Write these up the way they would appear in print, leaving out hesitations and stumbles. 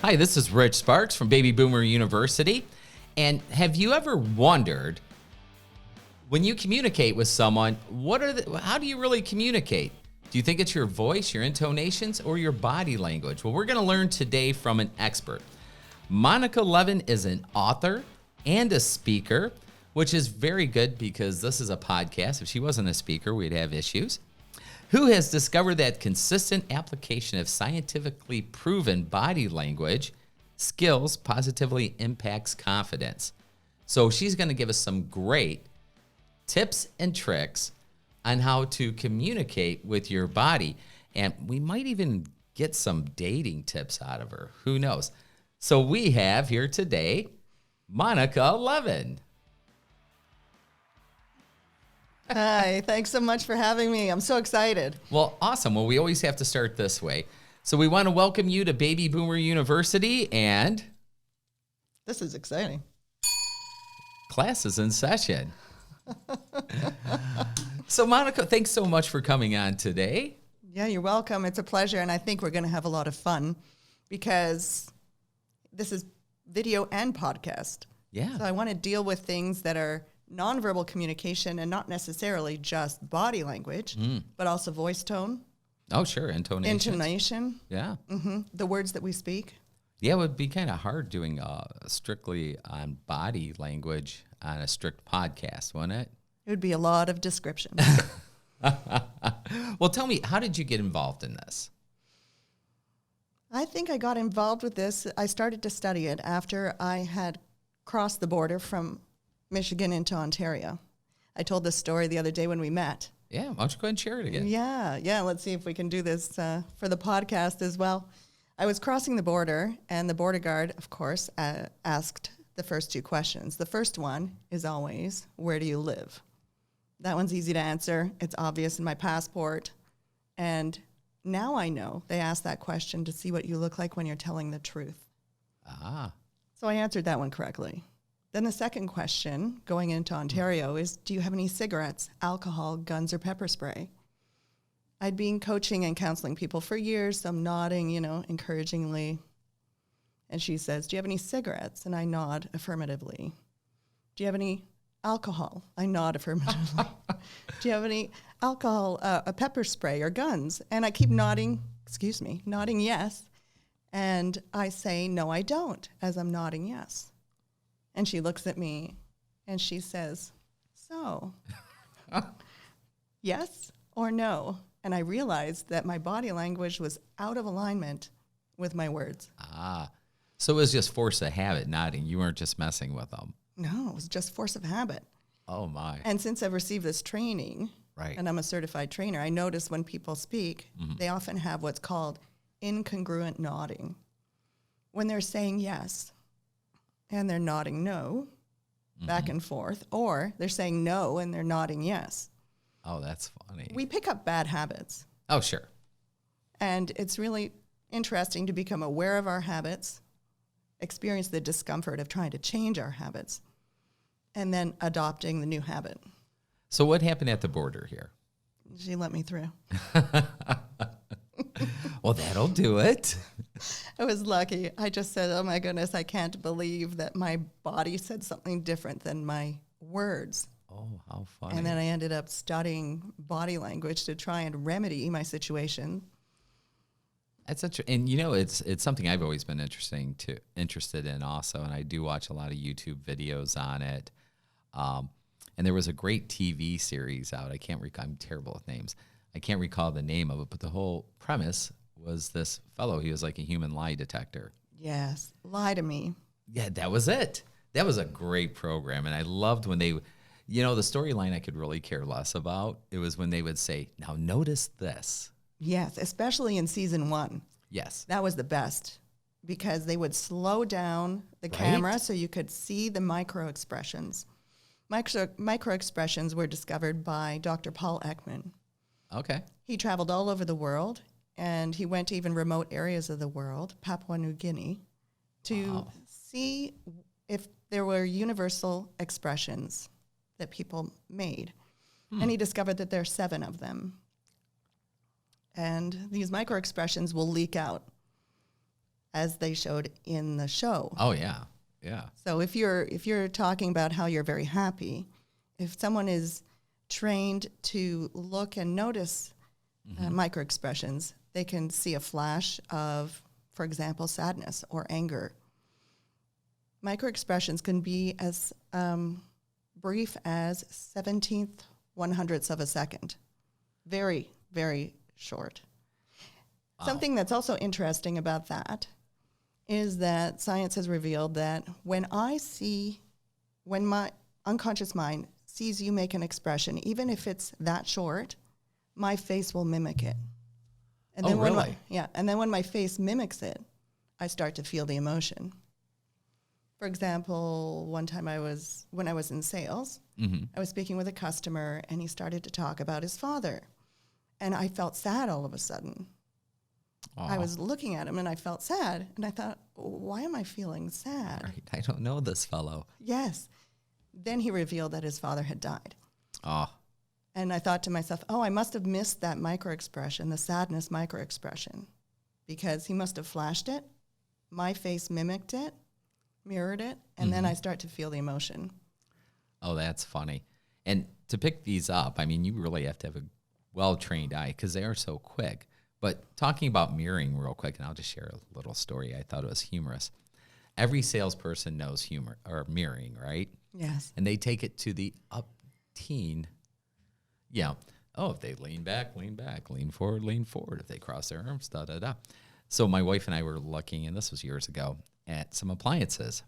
Hi, this is Rich Sparks from Baby Boomer University. And have you ever wondered, when you communicate with someone, how do you really communicate? Do you think it's your voice, your intonations, or your body language? Well, we're going to learn today from an expert. Monica Levin is an author and a speaker, which is very good because this is a podcast. If she wasn't a speaker, we'd have issues. Who has discovered that consistent application of scientifically proven body language skills positively impacts confidence. So she's going to give us some great tips and tricks on how to communicate with your body. And we might even get some dating tips out of her. Who knows? So we have here today Monica Levin. Hi, thanks so much for having me. I'm so excited. Well, awesome. Well, we always have to start this way. So we want to welcome you to Baby Boomer University, and this is exciting. Class is in session. So Monica, thanks so much for coming on today. Yeah, you're welcome. It's a pleasure, and I think we're going to have a lot of fun because this is video and podcast. Yeah. So I want to deal with things that are nonverbal communication and not necessarily just body language, but also voice tone. Oh, sure. Intonation. Yeah. The words that we speak. Yeah, it would be kind of hard doing strictly on body language on a strict podcast, wouldn't it? It would be a lot of description. Well, tell me, how did you get involved in this? I think I got involved with this. I started to study it after I had crossed the border from Michigan into Ontario. I told this story the other day when we met. Yeah, why don't you go ahead and share it again? Yeah. Let's see if we can do this for the podcast as well. I was crossing the border, and the border guard, of course, asked the first two questions. The first one is always, where do you live? That one's easy to answer. It's obvious in my passport. And now I know they ask that question to see what you look like when you're telling the truth. So I answered that one correctly. Then the second question, going into Ontario, is, do you have any cigarettes, alcohol, guns, or pepper spray? I'd been coaching and counseling people for years, so I'm nodding, encouragingly. And she says, do you have any cigarettes? And I nod affirmatively. Do you have any alcohol? I nod affirmatively. Do you have any alcohol, a pepper spray, or guns? And I keep nodding yes. And I say, no, I don't, as I'm nodding yes. And she looks at me and she says, so, yes or no? And I realized that my body language was out of alignment with my words. So it was just force of habit, nodding. You weren't just messing with them. No, it was just force of habit. Oh, my. And since I've received this training, right, and I'm a certified trainer, I notice when people speak, they often have what's called incongruent nodding. When they're saying yes, and they're nodding no, back and forth, or they're saying no and they're nodding yes. Oh, that's funny. We pick up bad habits. Oh, sure. And it's really interesting to become aware of our habits, experience the discomfort of trying to change our habits, and then adopting the new habit. So what happened at the border here? She let me through. Well, that'll do it. I was lucky. I just said, oh my goodness, I can't believe that my body said something different than my words. Oh, how funny. And then I ended up studying body language to try and remedy my situation. That's such and it's something I've always been interested in also, and I do watch a lot of YouTube videos on it. And there was a great TV series out. I'm terrible with names. I can't recall the name of it, but the whole premise was this fellow. He was like a human lie detector. Yes. Lie to me. Yeah, that was it. That was a great program. And I loved when they, the storyline I could really care less about. It was when they would say, now notice this. Yes, especially in season 1. Yes. That was the best because they would slow down the camera so you could see the micro expressions. Micro expressions were discovered by Dr. Paul Ekman. Okay. He traveled all over the world, and he went to even remote areas of the world, Papua New Guinea, to see if there were universal expressions that people made. And he discovered that there are 7 of them. And these micro expressions will leak out. as they showed in the show. Oh, yeah. Yeah. So if you're talking about how you're very happy, if someone is trained to look and notice micro expressions, they can see a flash of, for example, sadness or anger. Micro expressions can be as brief as 1/17 of a second. Very, very short. Wow. Something that's also interesting about that is that science has revealed that when my unconscious mind sees you make an expression, even if it's that short, my face will mimic it. And then really? And then when my face mimics it, I start to feel the emotion. For example, one time when I was in sales, I was speaking with a customer, and he started to talk about his father. And I felt sad all of a sudden. Aww. I was looking at him, and I felt sad. And I thought, why am I feeling sad? Right. I don't know this fellow. Yes. Then he revealed that his father had died. Oh. And I thought to myself, I must have missed that micro-expression, the sadness micro-expression, because he must have flashed it. My face mimicked it, mirrored it, and then I start to feel the emotion. Oh, that's funny. And to pick these up, I mean, you really have to have a well-trained eye because they are so quick. But talking about mirroring real quick, and I'll just share a little story. I thought it was humorous. Every salesperson knows humor or mirroring, right? Yes. And they take it to the up-teen. Yeah. Oh, if they lean back, lean forward. If they cross their arms, da-da-da. So my wife and I were looking, and this was years ago, at some appliances.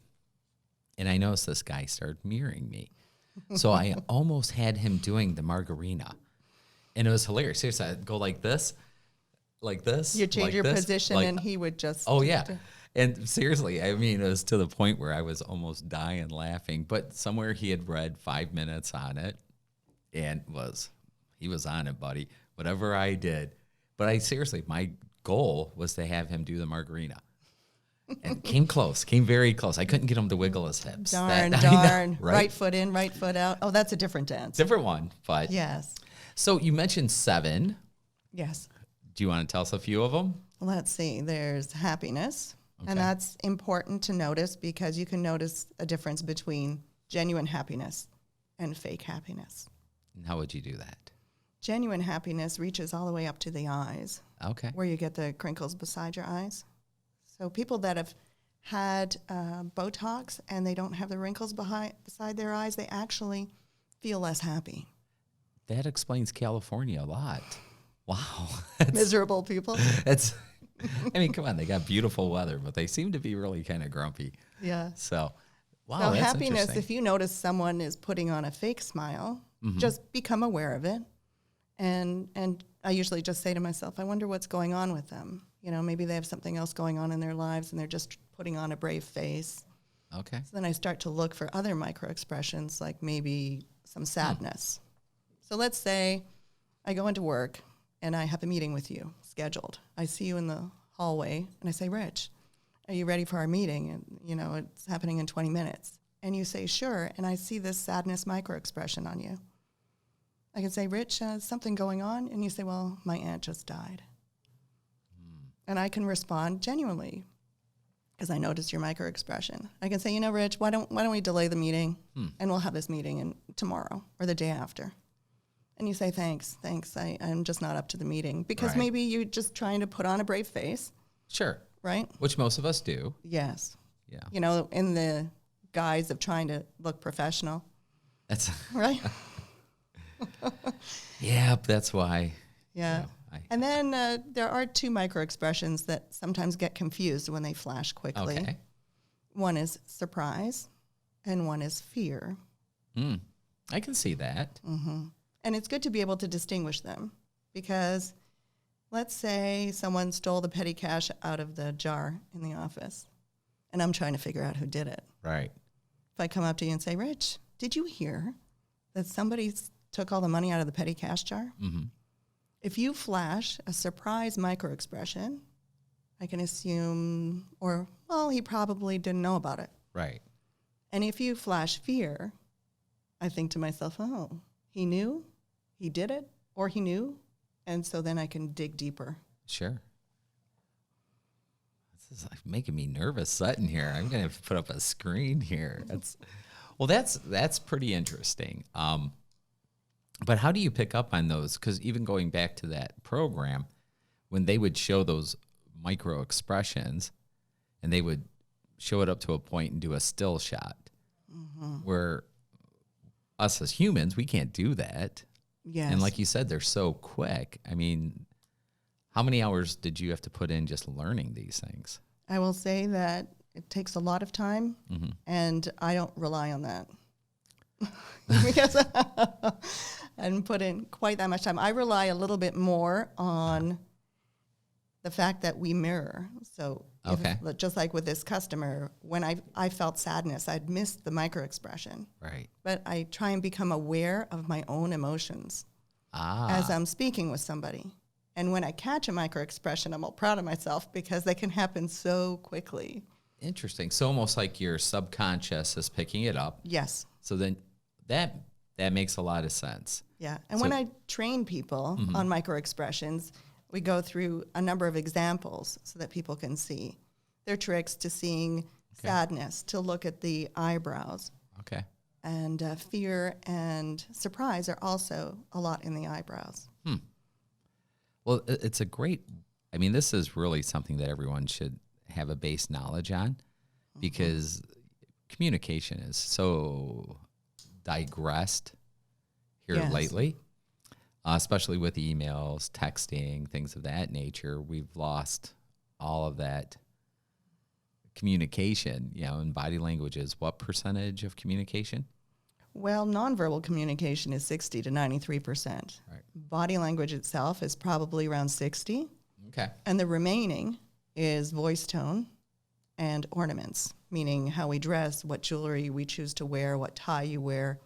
And I noticed this guy started mirroring me. So I almost had him doing the margarita. And it was hilarious. Seriously, I'd go like this. You change your position, and he would just... Oh, yeah. And seriously, I mean, it was to the point where I was almost dying laughing. But somewhere he had read 5 minutes on it, and he was on it, buddy. Whatever I did. But my goal was to have him do the margarita. And came very close. I couldn't get him to wiggle his hips. Darn. Know, right? Right foot in, right foot out. Oh, that's a different dance. Different one, but... Yes. So you mentioned 7. Yes. Do you want to tell us a few of them? Let's see. There's happiness. Okay. And that's important to notice because you can notice a difference between genuine happiness and fake happiness. And how would you do that? Genuine happiness reaches all the way up to the eyes. Okay. Where you get the crinkles beside your eyes. So people that have had Botox and they don't have the wrinkles beside their eyes, they actually feel less happy. That explains California a lot. Wow. Miserable people. I mean, come on, they got beautiful weather, but they seem to be really kind of grumpy. Yeah. So, wow, so that's happiness, if you notice someone is putting on a fake smile, just become aware of it. And I usually just say to myself, I wonder what's going on with them. You know, maybe they have something else going on in their lives and they're just putting on a brave face. Okay. So then I start to look for other micro expressions, like maybe some sadness. So let's say I go into work and I have a meeting with you scheduled. I see you in the hallway and I say, Rich, are you ready for our meeting? And, you know, it's happening in 20 minutes. And you say, sure. And I see this sadness micro expression on you. I can say, Rich, something going on? And you say, well, my aunt just died. And I can respond genuinely because I noticed your micro expression. I can say, you know, Rich, why don't we delay the meeting and we'll have this meeting tomorrow or the day after. And you say, thanks. I'm just not up to the meeting because maybe you're just trying to put on a brave face. Sure. Right? Which most of us do. Yes. Yeah. You know, in the guise of trying to look professional. That's right. Yeah, that's why. Yeah. And then there are 2 micro expressions that sometimes get confused when they flash quickly. Okay. One is surprise and one is fear. I can see that. Mm-hmm. And it's good to be able to distinguish them because let's say someone stole the petty cash out of the jar in the office and I'm trying to figure out who did it. Right. If I come up to you and say, Rich, did you hear that somebody took all the money out of the petty cash jar? Mm-hmm. If you flash a surprise micro expression, I can assume, he probably didn't know about it. Right. And if you flash fear, I think to myself, he knew, he did it, or he knew, and so then I can dig deeper. Sure. This is like making me nervous sitting here. I'm gonna have to put up a screen here. That's pretty interesting. But how do you pick up on those? Because even going back to that program, when they would show those micro expressions, and they would show it up to a point and do a still shot, where us as humans, we can't do that. Yes. And like you said, they're so quick. I mean, how many hours did you have to put in just learning these things? I will say that it takes a lot of time, and I don't rely on that. Because I didn't put in quite that much time. I rely a little bit more on the fact that we mirror. So just like with this customer, when I felt sadness, I'd missed the micro expression. Right. But I try and become aware of my own emotions as I'm speaking with somebody. And when I catch a micro expression, I'm all proud of myself because they can happen so quickly. Interesting. So almost like your subconscious is picking it up. Yes. So then that makes a lot of sense. Yeah. And when I train people on micro expressions, we go through a number of examples so that people can see. They're tricks to seeing sadness, to look at the eyebrows. Okay. And fear and surprise are also a lot in the eyebrows. Well, it's a great, I mean, this is really something that everyone should have a base knowledge on, because communication is so digressed here lately, especially with emails, texting, things of that nature. We've lost all of that communication, and body language is what percentage of communication? Well, nonverbal communication is 60 to 93%. Right. Body language itself is probably around 60. Okay. And the remaining is voice tone and ornaments, meaning how we dress, what jewelry we choose to wear, what tie you wear,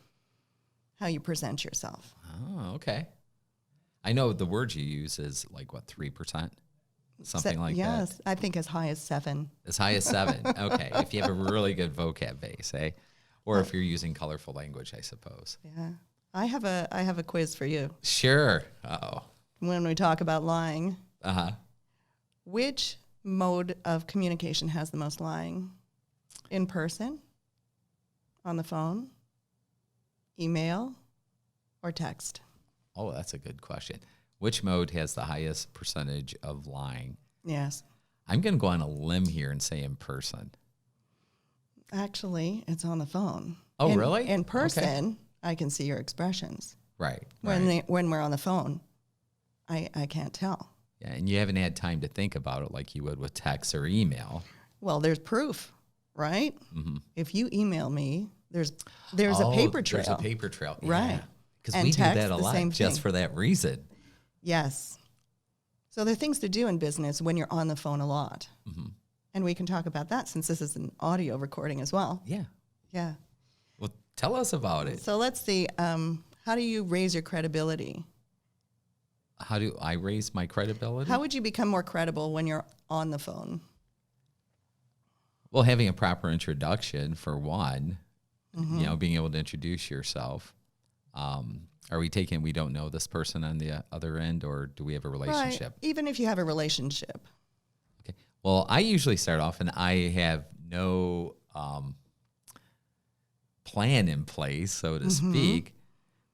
how you present yourself. Oh, okay. I know the word you use is like, what, 3%? Something like that. Yes, I think as high as 7. As high as 7. Okay. If you have a really good vocab base, eh? Or if you're using colorful language, I suppose. Yeah. I have a quiz for you. Sure. Uh-oh. When we talk about lying, Uh-huh. which mode of communication has the most lying? In person, on the phone, email, or text? Oh, that's a good question. Which mode has the highest percentage of lying? Yes. I'm going to go on a limb here and say in person. Actually, it's on the phone. Oh, really? In person, I can see your expressions. Right. When we're on the phone, I can't tell. Yeah, and you haven't had time to think about it like you would with text or email. Well, there's proof, right? Mm-hmm. If you email me, there's a paper trail. There's a paper trail. Right. Because we do text, that a the lot same just thing. for that reason. Yes. So there are things to do in business when you're on the phone a lot. Mm-hmm. And we can talk about that since this is an audio recording as well. Yeah. Yeah. Well, tell us about it. So let's see. How do you raise your credibility? How do I raise my credibility? How would you become more credible when you're on the phone? Well, having a proper introduction for one, being able to introduce yourself. Are we taking we don't know this person on the other end, or do we have a relationship? Right. Even if you have a relationship. Okay. Well, I usually start off, and I have no plan in place, so to speak,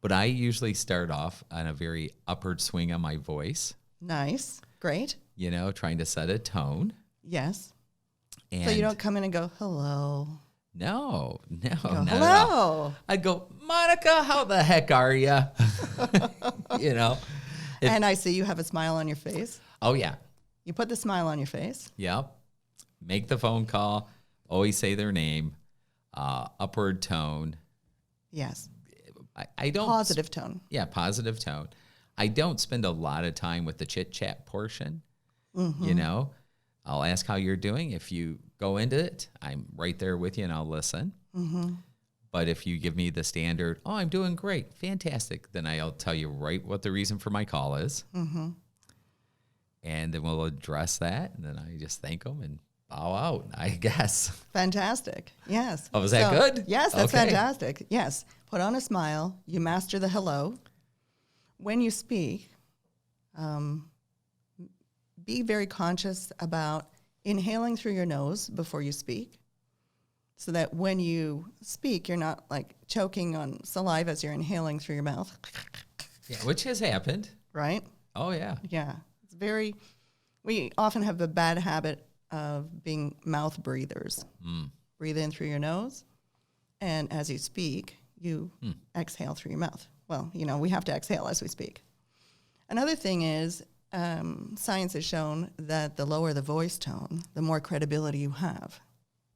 but I usually start off on a very upward swing on my voice. Nice. Great. Trying to set a tone. Yes. And So you don't come in and go, hello. No, Go, not at all. hello. I'd go, Monica, how the heck are you? And I see you have a smile on your face. Oh, yeah. You put the smile on your face. Yep. Make the phone call. Always say their name. Upward tone. Yes. I don't. Positive tone. Yeah, positive tone. I don't spend a lot of time with the chit-chat portion. I'll ask how you're doing. If you go into it, I'm right there with you and I'll listen. But if you give me the standard, oh, I'm doing great, fantastic, then I'll tell you right what the reason for my call is. And then we'll address that. And then I just thank them and bow out, I guess. Fantastic. Yes. Oh, was that good? Yes, that's Okay. fantastic. Yes. Put on a smile. You master the hello. When you speak, be very conscious about inhaling through your nose before you speak, so that when you speak, you're not like choking on saliva as you're inhaling through your mouth. Yeah, which has happened. Right? Oh, yeah. Yeah. We often have a bad habit of being mouth breathers. Breathe in through your nose, and as you speak, you exhale through your mouth. Well, we have to exhale as we speak. Another thing is, science has shown that the lower the voice tone, the more credibility you have,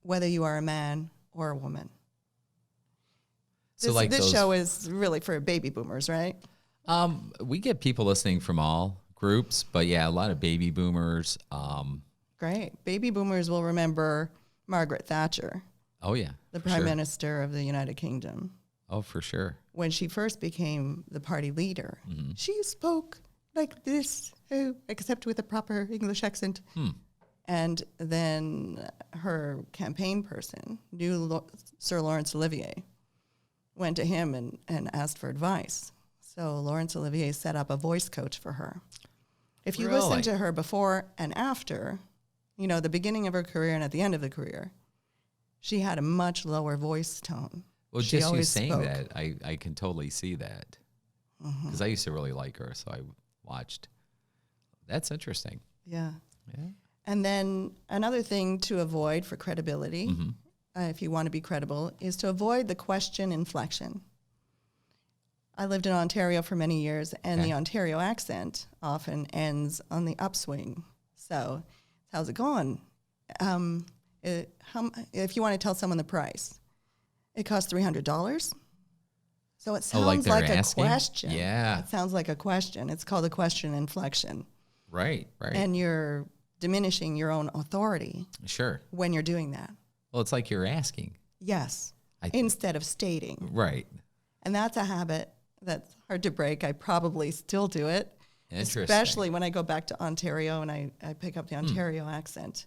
whether you are a man or a woman. So this show is really for baby boomers, right? We get people listening from all groups, but yeah, a lot of baby boomers. Great. Baby boomers will remember Margaret Thatcher. Oh, yeah. The Prime Minister of the United Kingdom. Oh, for sure. When she first became the party leader, she spoke like this, except with a proper English accent. And then her campaign person, Sir Laurence Olivier, went to him and asked for advice. So Laurence Olivier set up a voice coach for her. If you listen to her before and after, the beginning of her career and at the end of the career, she had a much lower voice tone. Well, just you saying that, I can totally see that. Because I used to really like her, so I watched. That's interesting. Yeah. And then another thing to avoid for credibility, if you want to be credible, is to avoid the question inflection. I lived in Ontario for many years, and the Ontario accent often ends on the upswing. So, how's it going? If you want to tell someone the price, it costs $300. So it sounds like a question. Yeah. It sounds like a question. It's called a question inflection. Right. And you're diminishing your own authority. Sure. When you're doing that. Well, it's like you're asking. Yes. Instead of stating. Right. And that's a habit that's hard to break. I probably still do it. Interesting. Especially when I go back to Ontario and I pick up the Ontario accent.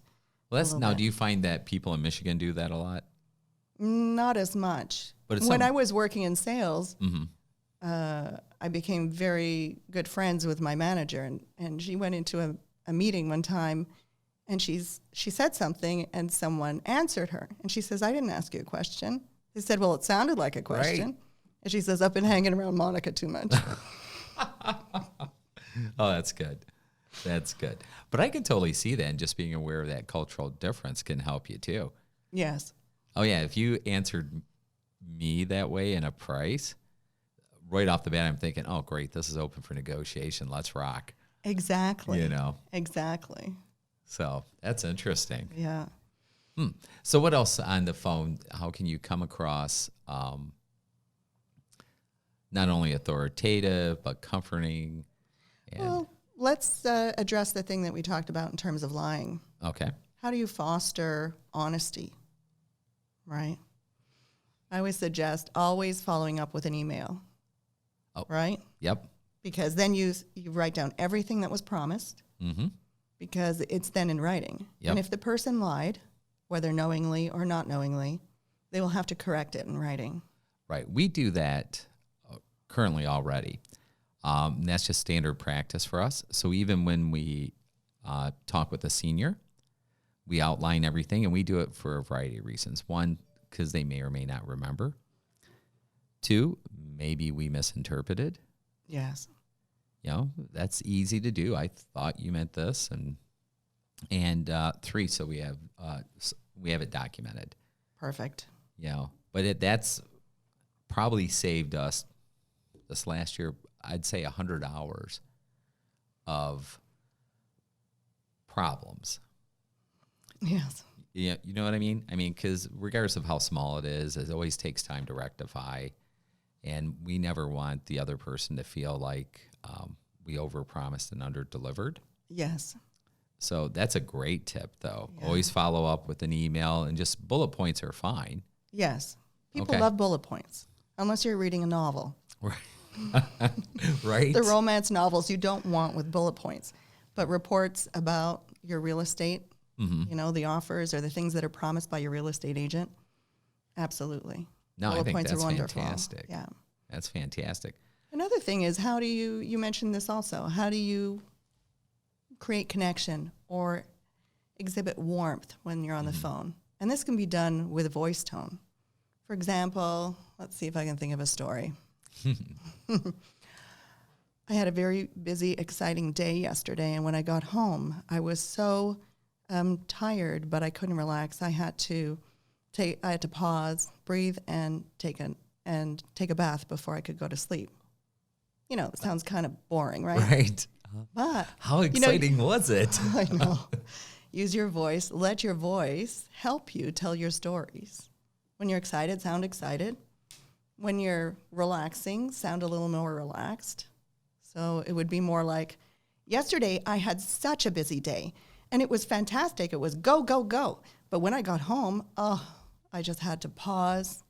Well, do you find that people in Michigan do that a lot? Not as much. But when I was working in sales, I became very good friends with my manager, and she went into a meeting one time, and she said something, and someone answered her, and she says, "I didn't ask you a question." They said, "Well, it sounded like a question." Right. And she says, "I've been hanging around Monica too much." Oh, that's good. That's good. But I can totally see that, and just being aware of that cultural difference can help you too. Yes. Oh, yeah. If you answered me that way in a price, right off the bat, I'm thinking, oh, great, this is open for negotiation. Let's rock. Exactly. Exactly. So that's interesting. Yeah. So what else on the phone? How can you come across not only authoritative, but comforting? Well, let's address the thing that we talked about in terms of lying. Okay. How do you foster honesty? Right? I always suggest always following up with an email. Oh. Right? Yep. Because then you write down everything that was promised. Because it's then in writing. Yep. And if the person lied, whether knowingly or not knowingly, they will have to correct it in writing. Right. We do that currently already. And that's just standard practice for us. So even when we talk with a senior, we outline everything, and we do it for a variety of reasons. One, because they may or may not remember. Two, maybe we misinterpreted. Yes. That's easy to do. I thought you meant this. And three, so we have it documented. Perfect. But that's probably saved us this last year, I'd say 100 hours of problems. Yes. Yeah, you know what I mean? Because regardless of how small it always takes time to rectify. And we never want the other person to feel like we overpromised and underdelivered. Yes. So that's a great tip, though. Yeah. Always follow up with an email, and just bullet points are fine. Yes. People love bullet points, unless you're reading a novel. Right? The romance novels you don't want with bullet points. But reports about your real estate, the offers or the things that are promised by your real estate agent, absolutely. No, bullet I think points that's are wonderful. fantastic. Yeah. That's fantastic. Another thing is, how do you mentioned this also, how do you create connection or exhibit warmth when you're on the phone. And this can be done with a voice tone. For example, let's see if I can think of a story. I had a very busy, exciting day yesterday, and when I got home, I was so tired, but I couldn't relax. I had to pause, breathe, and take a bath before I could go to sleep. You know, it sounds kind of boring, right? Right. But how exciting was it? I know. Use your voice. Let your voice help you tell your stories. When you're excited, sound excited. When you're relaxing, sound a little more relaxed. So it would be more like, yesterday I had such a busy day, and it was fantastic. It was go, go, go. But when I got home, I just had to pause,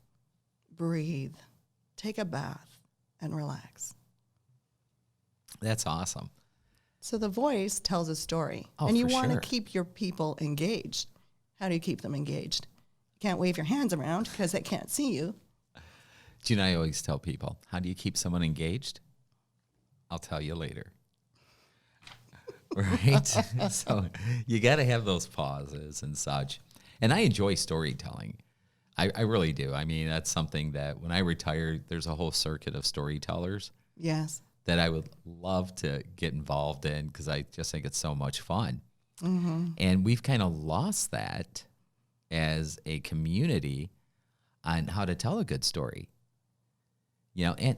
breathe, take a bath, and relax. That's awesome. So the voice tells a story, and you want to keep your people engaged. How do you keep them engaged? You can't wave your hands around because they can't see you. Do you know, I always tell people, how do you keep someone engaged? I'll tell you later. Right? So you got to have those pauses and such. And I enjoy storytelling. I really do. I mean, that's something that when I retire, there's a whole circuit of storytellers. Yes. That I would love to get involved in because I just think it's so much fun. Mm-hmm. And we've kind of lost that as a community on how to tell a good story. You know, and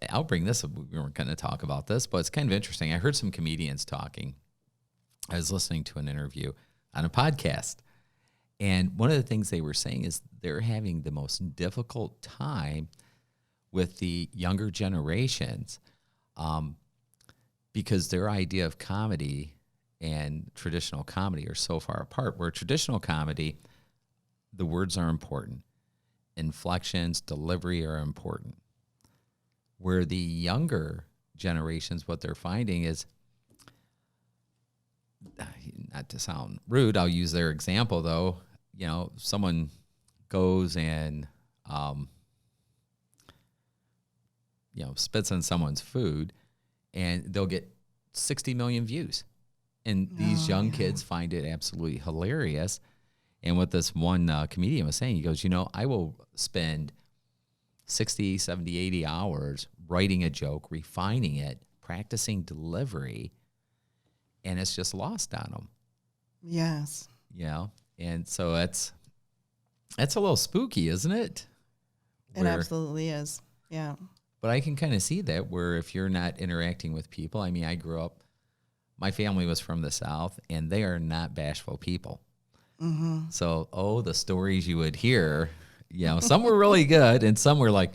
I'll bring this up. We weren't going to talk about this, but it's kind of interesting. I heard some comedians talking. I was listening to an interview on a podcast. And one of the things they were saying is they're having the most difficult time with the younger generations because their idea of comedy and traditional comedy are so far apart, where traditional comedy, the words are important. Inflections, delivery are important. Where the younger generations, what they're finding is, not to sound rude, I'll use their example though, you know, someone goes and spits on someone's food, and they'll get 60 million views. And these young kids find it absolutely hilarious. And what this one comedian was saying, he goes, I will spend 60, 70, 80 hours writing a joke, refining it, practicing delivery, and it's just lost on them. Yes. And so it's a little spooky, isn't it? It absolutely is. Yeah. But I can kind of see that where if you're not interacting with people, I mean, I grew up, my family was from the South, and they are not bashful people. Mm-hmm. So, the stories you would hear, some were really good, and some were like,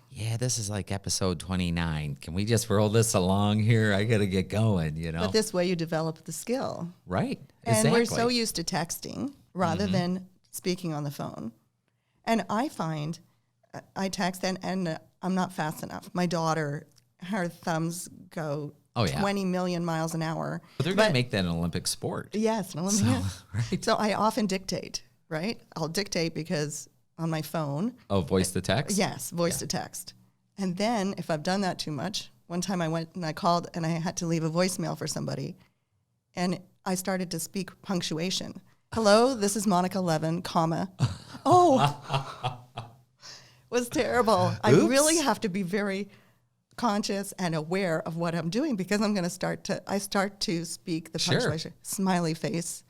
yeah, this is like episode 29. Can we just roll this along here? I got to get going, But this way you develop the skill. Right. And exactly. we're so used to texting rather than speaking on the phone. And I find I text and I'm not fast enough. My daughter, her thumbs go 20 million miles an hour. But they're going to make that an Olympic sport. Yes, an Olympic sport. Right. So I often dictate, right? I'll dictate because on my phone. Oh, voice to text? Yes, voice to text. And then if I've done that too much, one time I went and I called and I had to leave a voicemail for somebody. And I started to speak punctuation. Hello, this is Monica Levin, comma. Was terrible. Oops. I really have to be very conscious and aware of what I'm doing because I'm going to start to speak the punctuation, smiley face,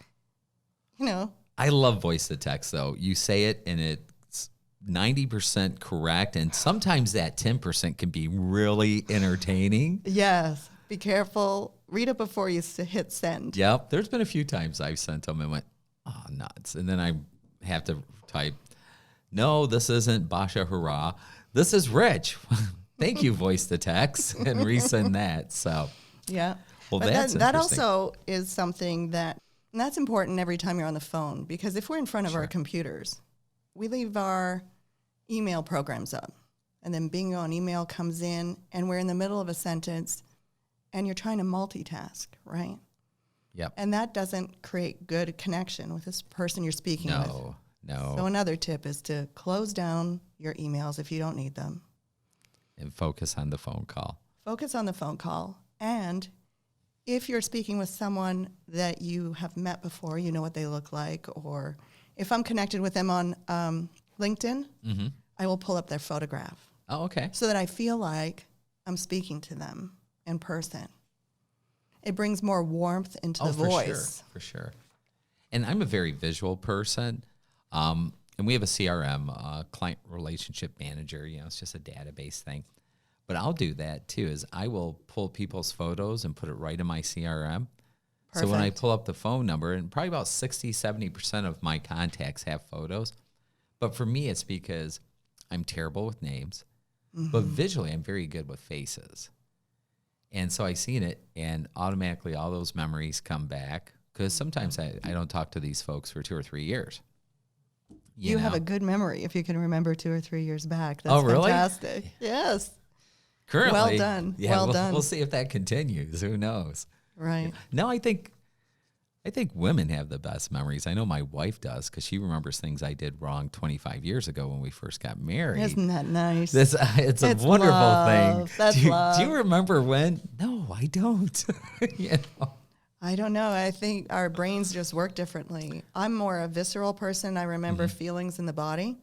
I love voice to text though. You say it and it's 90% correct. And sometimes that 10% can be really entertaining. Yes. Be careful. Read it before you hit send. Yep. There's been a few times I've sent them and went, oh, nuts. And then I have to type, no, this isn't Basha Hurrah. This is Rich. Thank you, voice to text, and resend that. So, yeah. Well, but that's that also is something and that's important every time you're on the phone, because if we're in front of our computers, we leave our email programs up, and then bingo, an email comes in, and we're in the middle of a sentence, and you're trying to multitask, right? Yep. And that doesn't create good connection with this person you're speaking with. No. So another tip is to close down your emails if you don't need them. And focus on the phone call. Focus on the phone call. And if you're speaking with someone that you have met before, you know what they look like, or if I'm connected with them on LinkedIn, I will pull up their photograph. Oh, okay. So that I feel like I'm speaking to them in person. It brings more warmth into the voice. For sure. And I'm a very visual person. And we have a CRM, client relationship manager. It's just a database thing. But I'll do that too, is I will pull people's photos and put it right in my CRM. Perfect. So when I pull up the phone number, and probably about 60, 70% of my contacts have photos. But for me, it's because I'm terrible with names. But visually, I'm very good with faces. And so I seen it, and automatically all those memories come back. Because sometimes I don't talk to these folks for 2 or 3 years. You have a good memory if you can remember 2 or 3 years back. That's really? Fantastic. Yes. Currently. Well done. Yeah, well done. We'll see if that continues. Who knows? Right. No, I think women have the best memories. I know my wife does, because she remembers things I did wrong 25 years ago when we first got married. Isn't that nice? It's a wonderful love. thing. That's love. Do you remember when? No, I don't. I don't know. I think our brains just work differently. I'm more a visceral person. I remember feelings in the body.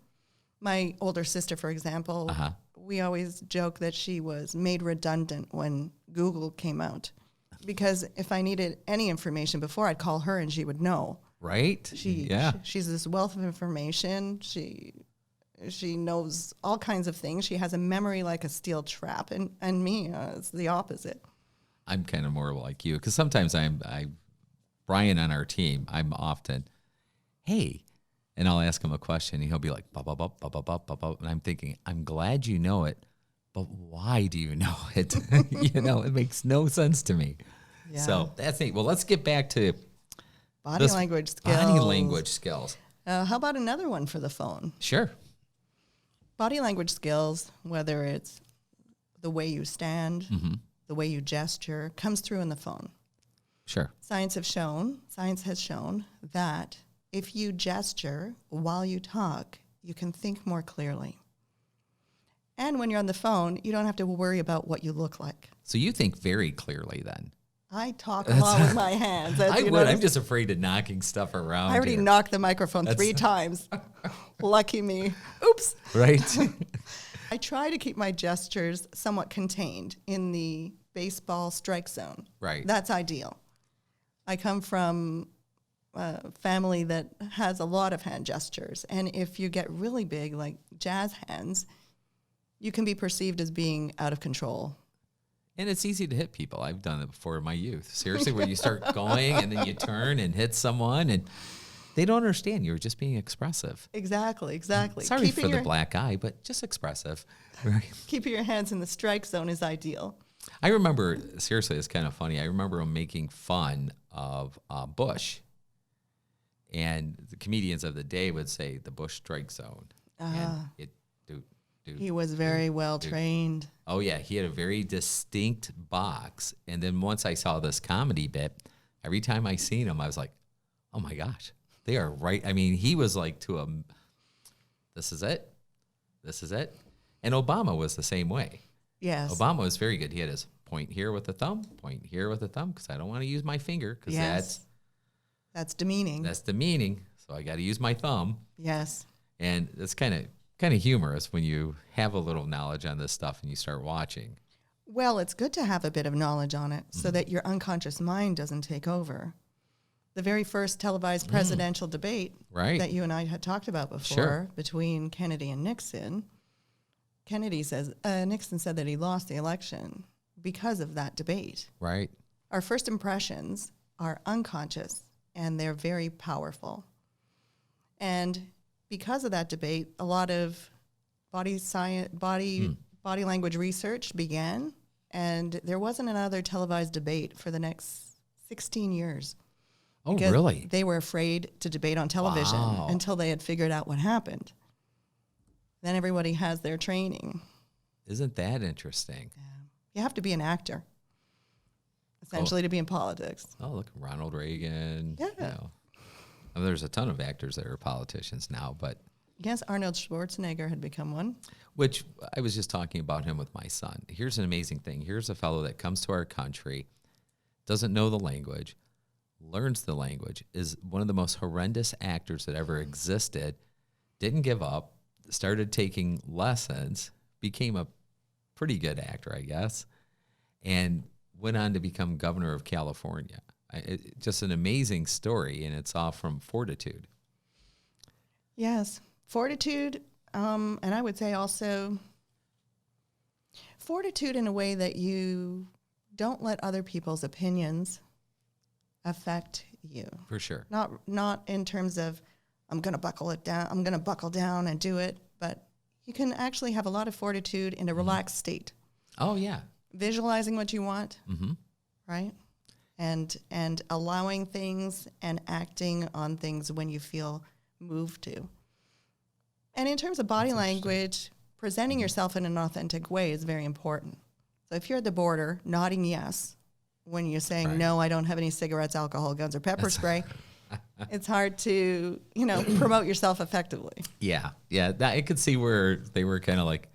My older sister, for example, we always joke that she was made redundant when Google came out. Because if I needed any information before, I'd call her and she would know. Right? She's this wealth of information. She knows all kinds of things. She has a memory like a steel trap. And me, it's the opposite. I'm kind of more like you, because sometimes Brian on our team, I'm often, hey, and I'll ask him a question, and he'll be like, bop, bop, bop, bop, bop, bop, bop, bop. And I'm thinking, I'm glad you know it, but why do you know it? It makes no sense to me. Yeah. So that's neat. Well, let's get back to body language skills. Body language skills. How about another one for the phone? Sure. Body language skills, whether it's the way you stand, the way you gesture, comes through in the phone. Sure. Science has shown that if you gesture while you talk, you can think more clearly. And when you're on the phone, you don't have to worry about what you look like. So you think very clearly then? I talk a lot with my hands. I would. I'm just afraid of knocking stuff around. I already knocked the microphone 3 times. Lucky me. Oops. Right. I try to keep my gestures somewhat contained in the baseball strike zone. Right. That's ideal. I come from a family that has a lot of hand gestures. And if you get really big, like jazz hands, you can be perceived as being out of control. And it's easy to hit people. I've done it before in my youth. Seriously, where you start going and then you turn and hit someone, and they don't understand. You're just being expressive. Exactly. Sorry for the black eye, but just expressive. Right? Keeping your hands in the strike zone is ideal. I remember, seriously, it's kind of funny. I remember him making fun of Bush. And the comedians of the day would say the Bush strike zone. And he was very well trained. Oh, yeah. He had a very distinct box. And then once I saw this comedy bit, every time I seen him, I was like, oh, my gosh, they are right. I mean, he was like to him, this is it. This is it. And Obama was the same way. Yes. Obama was very good. He had his point here with the thumb, point here with the thumb, because I don't want to use my finger, because that's demeaning. That's demeaning. So I got to use my thumb. Yes. And it's kind of humorous when you have a little knowledge on this stuff and you start watching. Well, it's good to have a bit of knowledge on it so that your unconscious mind doesn't take over. The very first televised presidential debate that you and I had talked about before between Kennedy and Nixon, Nixon said that he lost the election because of that debate. Right. Our first impressions are unconscious, and they're very powerful. And because of that debate, a lot of body language research began, and there wasn't another televised debate for the next 16 years. Oh, really? They were afraid to debate on television until they had figured out what happened. Then everybody has their training. Isn't that interesting? Yeah. You have to be an actor, essentially, to be in politics. Oh, look, Ronald Reagan. Yeah. I mean, there's a ton of actors that are politicians now, but... Yes, Arnold Schwarzenegger had become one. Which, I was just talking about him with my son. Here's an amazing thing. Here's a fellow that comes to our country, doesn't know the language, learns the language, is one of the most horrendous actors that ever existed, didn't give up, started taking lessons, became a pretty good actor, I guess, and went on to become governor of California. Just an amazing story, and it's all from fortitude. Yes, fortitude, and I would say also fortitude in a way that you don't let other people's opinions affect you. For sure. Not in terms of I'm going to buckle down and do it, but you can actually have a lot of fortitude in a relaxed state. Oh yeah. Visualizing what you want, right? And allowing things and acting on things when you feel moved to. And in terms of body language, presenting yourself in an authentic way is very important. So if you're at the border, nodding yes when you're saying, no, I don't have any cigarettes, alcohol, guns, or pepper spray, it's hard to, promote yourself effectively. Yeah. I could see where they were kind of like,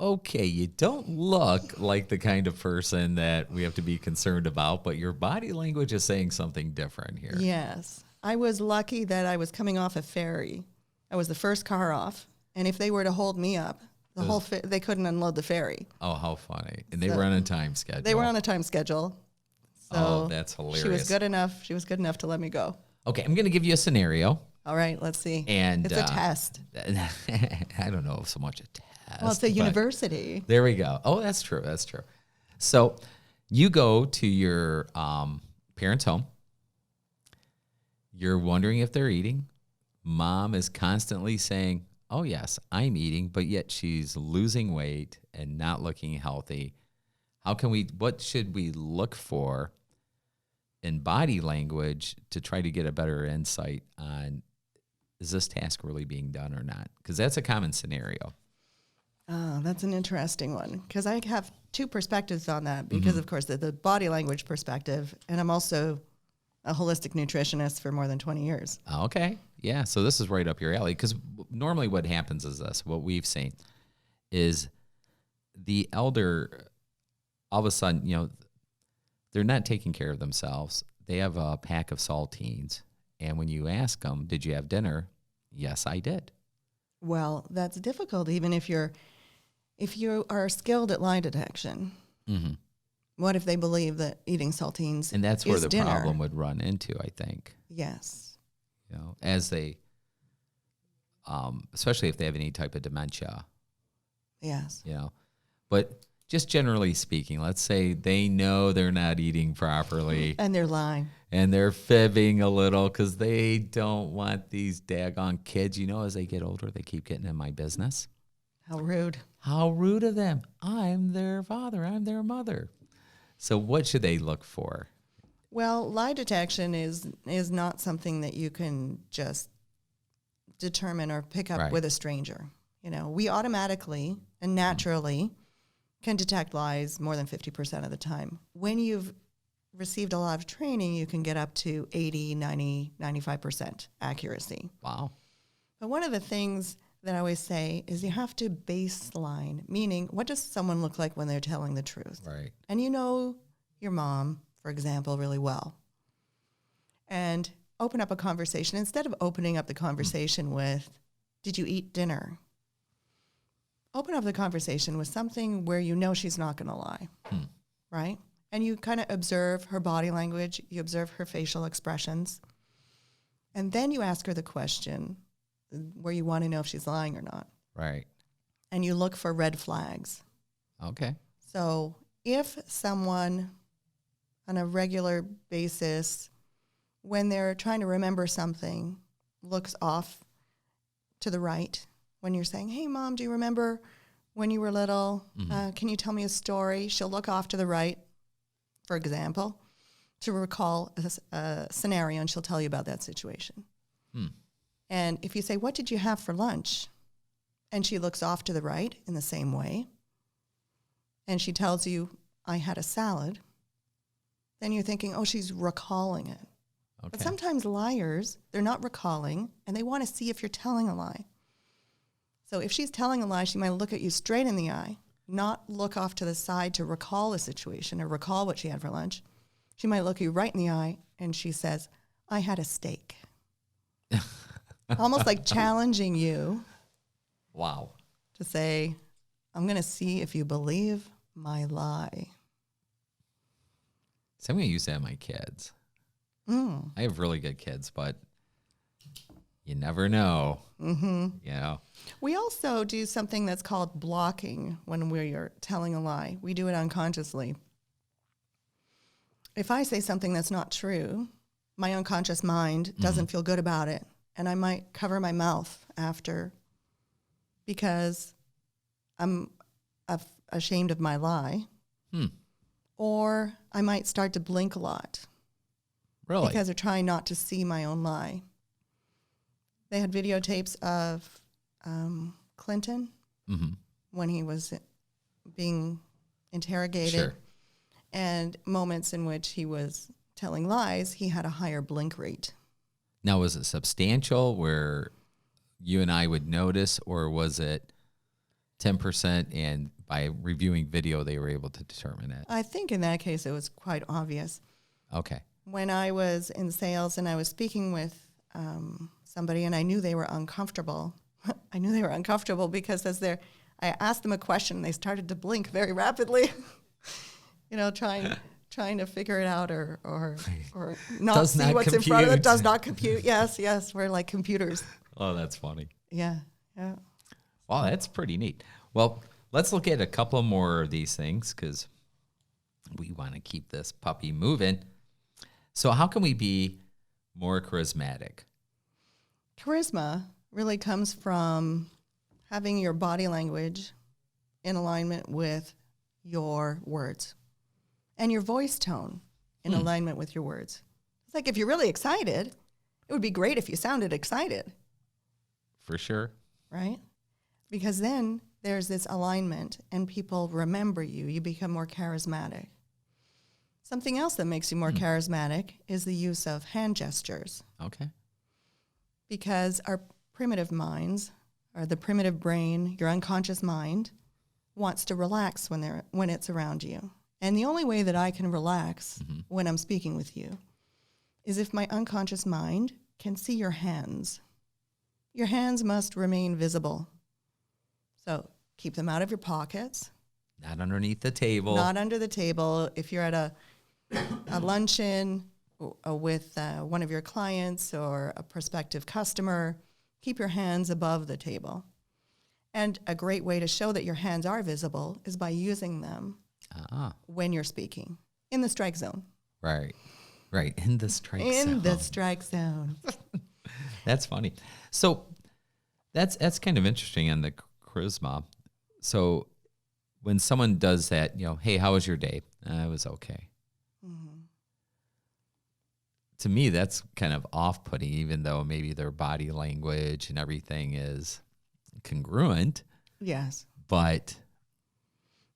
okay, you don't look like the kind of person that we have to be concerned about, but your body language is saying something different here. Yes. I was lucky that I was coming off a ferry. I was the first car off, and if they were to hold me up, they couldn't unload the ferry. Oh, how funny. And they were on a time schedule. They were on a time schedule. So that's hilarious. She was good enough. She was good enough to let me go. Okay, I'm going to give you a scenario. All right, let's see. And it's a test. I don't know so much a test. Well, it's a university. There we go. Oh, that's true. So you go to your parents' home. You're wondering if they're eating. Mom is constantly saying, oh, yes, I'm eating, but yet she's losing weight and not looking healthy. What should we look for in body language to try to get a better insight on, is this task really being done or not? Because that's a common scenario. Oh, that's an interesting one, because I have two perspectives on that because, of course, the body language perspective, and I'm also a holistic nutritionist for more than 20 years. Okay. Yeah. So this is right up your alley, because normally what happens is this, what we've seen is the elder, all of a sudden, they're not taking care of themselves. They have a pack of saltines. And when you ask them, did you have dinner? Yes, I did. Well, that's difficult, even if you are skilled at lie detection. Mm-hmm. What if they believe that eating saltines and that's where the dinner? Problem would run into, I think. Yes. As they, especially if they have any type of dementia. Yes. But just generally speaking, let's say they know they're not eating properly. And they're lying. And they're fibbing a little because they don't want these daggone kids. As they get older, they keep getting in my business. How rude. How rude of them. I'm their father. I'm their mother. So what should they look for? Well, lie detection is not something that you can just determine or pick up with a stranger. We automatically and naturally can detect lies more than 50% of the time. When you've received a lot of training, you can get up to 80, 90, 95% accuracy. Wow. But one of the things that I always say is you have to baseline, meaning what does someone look like when they're telling the truth? Right. And your mom, for example, really well. And open up a conversation. Instead of opening up the conversation with, did you eat dinner? Open up the conversation with something where she's not going to lie, right? And you kind of observe her body language, you observe her facial expressions, and then you ask her the question where you want to know if she's lying or not. Right. And you look for red flags. Okay. So if someone on a regular basis, when they're trying to remember something, looks off to the right, when you're saying, hey, Mom, do you remember when you were little? Can you tell me a story? She'll look off to the right, for example, to recall a scenario, and she'll tell you about that situation. And if you say, what did you have for lunch? And she looks off to the right in the same way, and she tells you, I had a salad, then you're thinking, oh, she's recalling it. Okay. But sometimes liars, they're not recalling, and they want to see if you're telling a lie. So if she's telling a lie, she might look at you straight in the eye, not look off to the side to recall a situation or recall what she had for lunch. She might look you right in the eye and she says, I had a steak. Almost like challenging you. Wow. To say, I'm going to see if you believe my lie. So I'm going to use that on my kids. I have really good kids, but you never know. You know. We also do something that's called blocking when we are telling a lie. We do it unconsciously. If I say something that's not true, my unconscious mind doesn't feel good about it. And I might cover my mouth after because I'm ashamed of my lie. Or I might start to blink a lot. Really? Because they're trying not to see my own lie. They had videotapes of Clinton when he was being interrogated. Sure. And moments in which he was telling lies, he had a higher blink rate. Now, was it substantial where you and I would notice, or was it 10% and by reviewing video they were able to determine it? I think in that case it was quite obvious. Okay. When I was in sales and I was speaking with somebody and I knew they were uncomfortable, I knew they were uncomfortable because I asked them a question and they started to blink very rapidly, trying to figure it out or not see what's in front of them. Does not compute. Yes, we're like computers. Oh, that's funny. Yeah. Wow, that's pretty neat. Well, let's look at a couple more of these things because we want to keep this puppy moving. So how can we be more charismatic? Charisma really comes from having your body language in alignment with your words and your voice tone in alignment with your words. It's like if you're really excited, it would be great if you sounded excited. For sure. Right? Because then there's this alignment and people remember you. You become more charismatic. Something else that makes you more charismatic is the use of hand gestures. Okay. Because our primitive minds, or the primitive brain, your unconscious mind, wants to relax when it's around you. And the only way that I can relax when I'm speaking with you is if my unconscious mind can see your hands. Your hands must remain visible. So keep them out of your pockets. Not underneath the table. Not under the table. If you're at a luncheon with one of your clients or a prospective customer, keep your hands above the table. And a great way to show that your hands are visible is by using them when you're speaking in the strike zone. Right. In the strike zone. In the strike zone. That's funny. So that's kind of interesting on the charisma. So when someone does that, hey, how was your day? It was okay. To me, that's kind of off-putting, even though maybe their body language and everything is congruent. Yes. But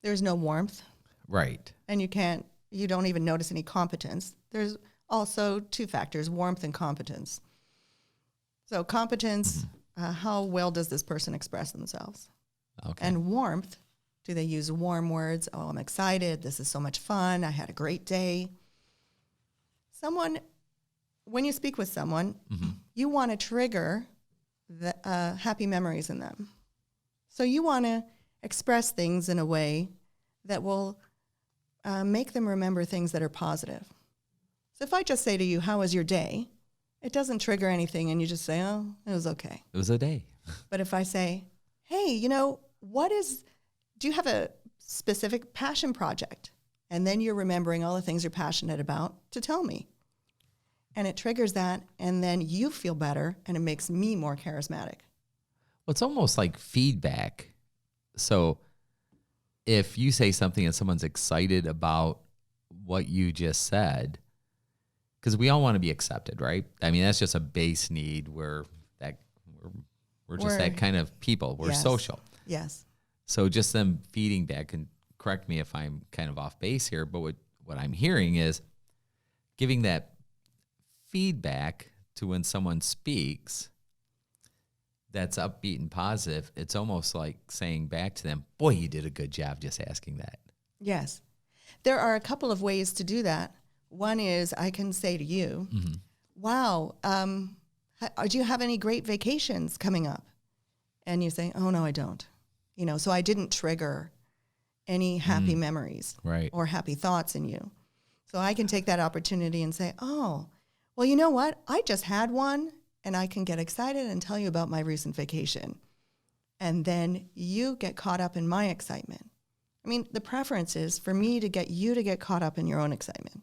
there's no warmth. Right. And you don't even notice any competence. There's also two factors, warmth and competence. So competence, how well does this person express themselves? Okay. And warmth, do they use warm words? Oh, I'm excited. This is so much fun. I had a great day. When you speak with someone, you want to trigger the happy memories in them. So you want to express things in a way that will make them remember things that are positive. So if I just say to you, how was your day? It doesn't trigger anything and you just say, oh, it was okay. It was a day. But if I say, hey, do you have a specific passion project? And then you're remembering all the things you're passionate about to tell me. And it triggers that, and then you feel better, and it makes me more charismatic. Well, it's almost like feedback. So if you say something and someone's excited about what you just said, because we all want to be accepted, right? I mean, that's just a base need. We're just that kind of people. We're social. Yes. So just them feeding back, and correct me if I'm kind of off base here, but what I'm hearing is giving that feedback to when someone speaks that's upbeat and positive. It's almost like saying back to them, boy, you did a good job just asking that. Yes. There are a couple of ways to do that. One is I can say to you, wow, do you have any great vacations coming up? And you say, oh, no, I don't. So I didn't trigger any happy memories or happy thoughts in you. So I can take that opportunity and say, oh, well, you know what? I just had one, and I can get excited and tell you about my recent vacation. And then you get caught up in my excitement. I mean, the preference is for me to get you to get caught up in your own excitement.